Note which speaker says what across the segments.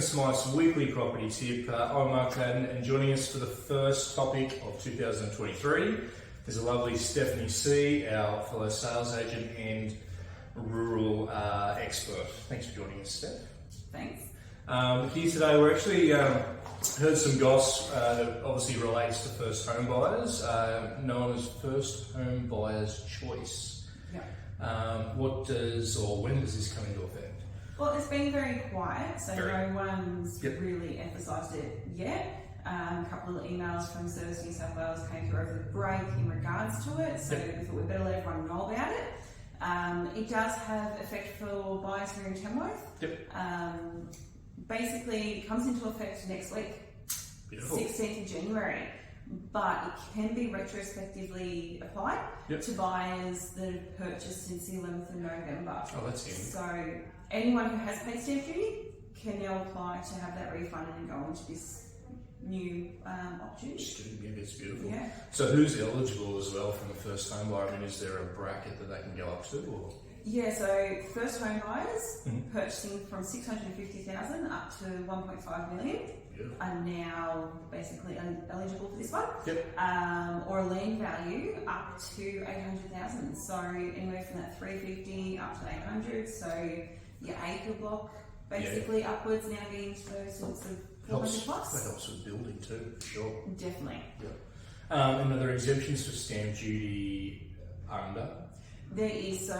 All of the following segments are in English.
Speaker 1: Smyth's weekly property tip. I'm Mark Madden, and joining us for the first topic of 2023 is a lovely Stephanie C, our fellow sales agent and rural expert. Thanks for joining us, Steph.
Speaker 2: Thanks.
Speaker 1: Here today, we're actually heard some goss that obviously relates to first home buyers, known as first home buyers choice.
Speaker 2: Yeah.
Speaker 1: When does this come into effect?
Speaker 2: Well, it's been very quiet, so no one's really emphasised it yet. A couple of emails from Service New South Wales came through over the break in regards to it, so we thought we'd better let everyone know about it. It does have effect for buyers here in Tamworth. Basically, it comes into effect next week,
Speaker 1: Beautiful.
Speaker 2: 16th of January, but it can be retrospectively applied to buyers that have purchased since the 11th of November.
Speaker 1: Oh, that's handy.
Speaker 2: So anyone who has paid stamp duty can now apply to have that refunded and go into this new opportunity.
Speaker 1: Yeah, that's beautiful.
Speaker 2: Yeah.
Speaker 1: So who's eligible as well from the first home buyer? I mean, is there a bracket that they can go up to? Or?
Speaker 2: Yeah, so first home buyers purchasing from 650,000 up to 1.5 million are now basically eligible for this one. Or a land value up to 800,000. So anywhere from that 350 up to 800. So your acre block basically upwards now getting to those sorts of 400 plus.
Speaker 1: That helps with building too, for sure.
Speaker 2: Definitely.
Speaker 1: And are there exemptions for stamp duty under?
Speaker 2: There is, so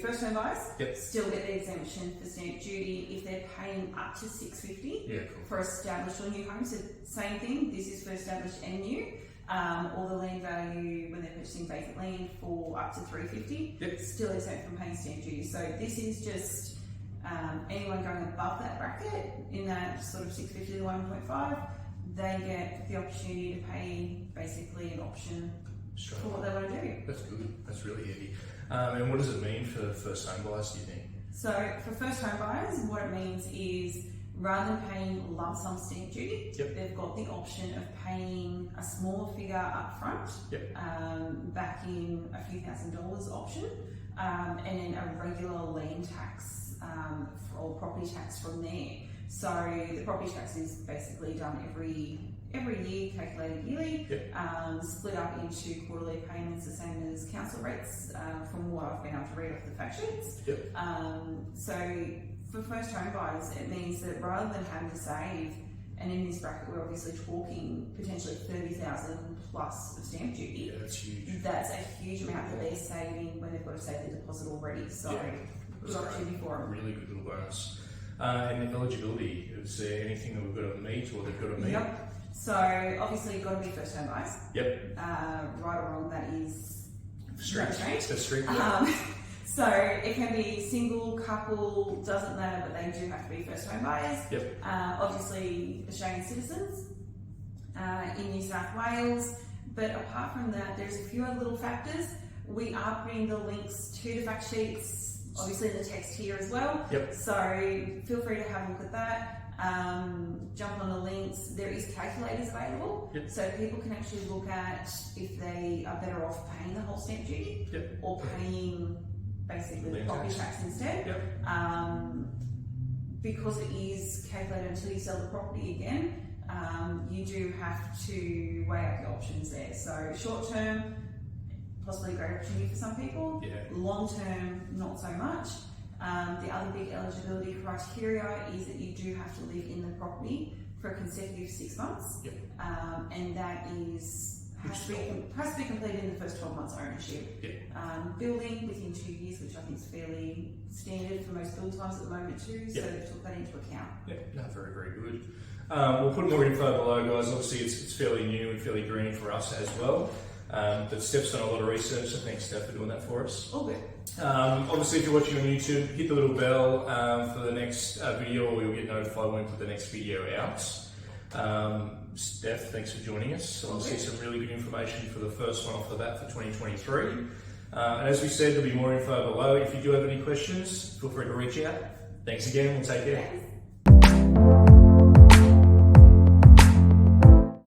Speaker 2: first home buyers still get the exemption for stamp duty if they're paying up to $650 for established or new homes. So same thing, this is for established and new. Or the land value when they're purchasing vacant land for up to $350, still exempt from paying stamp duty. So this is just anyone going above that bracket in that sort of 650 to 1.5, they get the opportunity to pay basically an option for what they want to do.
Speaker 1: That's good. That's really handy. And what does it mean for first home buyers, do you think?
Speaker 2: So for first home buyers, what it means is rather than paying lump sum stamp duty, they've got the option of paying a smaller figure up front, back in a few $1,000s option, and then a regular land tax or property tax from there. So the property tax is basically done every year, calculated yearly, split up into quarterly payments, the same as council rates, from what I've been able to read off the fact sheets. So for first home buyers, it means that rather than having to save, and in this bracket we're obviously talking potentially 30,000 plus of stamp duty.
Speaker 1: Yeah, that's huge.
Speaker 2: That's a huge amount that they're saving when they've got to save their deposit already. So good opportunity for them.
Speaker 1: Really good little bonus. And eligibility, is there anything that we've got to meet or they've got to meet?
Speaker 2: So obviously you've got to be first home buyers. Right or wrong, that is
Speaker 1: strict.
Speaker 2: So it can be single, couple, doesn't matter, but they do have to be first home buyers. Obviously Australian citizens in New South Wales. But apart from that, there's a few other little factors. We are putting the links to the fact sheets, obviously the text here as well. So feel free to have a look at that. Jump on the links. There is calculators available, so people can actually look at if they are better off paying the whole stamp duty or paying basically the property tax instead. Because it is calculated until you sell the property again, you do have to weigh up your options there. So short term, possibly a great opportunity for some people. Long term, not so much. The other big eligibility criteria is that you do have to live in the property for a consecutive 6 months, and that has to be completed in the first 12 months ownership. Building within 2 years, which I think is fairly standard for most build times at the moment too, so they've took that into account.
Speaker 1: Very, very good. We'll put more info below, guys. Obviously it's fairly new and fairly green for us as well. But Steph's done a lot of research, so thanks Steph for doing that for us.
Speaker 2: All good.
Speaker 1: Obviously if you're watching on YouTube, hit the little bell for the next video, or you'll get notified when we put the next video out. Steph, thanks for joining us. So obviously some really good information for the first one off the bat for 2023. And as we said, there'll be more info below. If you do have any questions, feel free to reach out. Thanks again, and take care.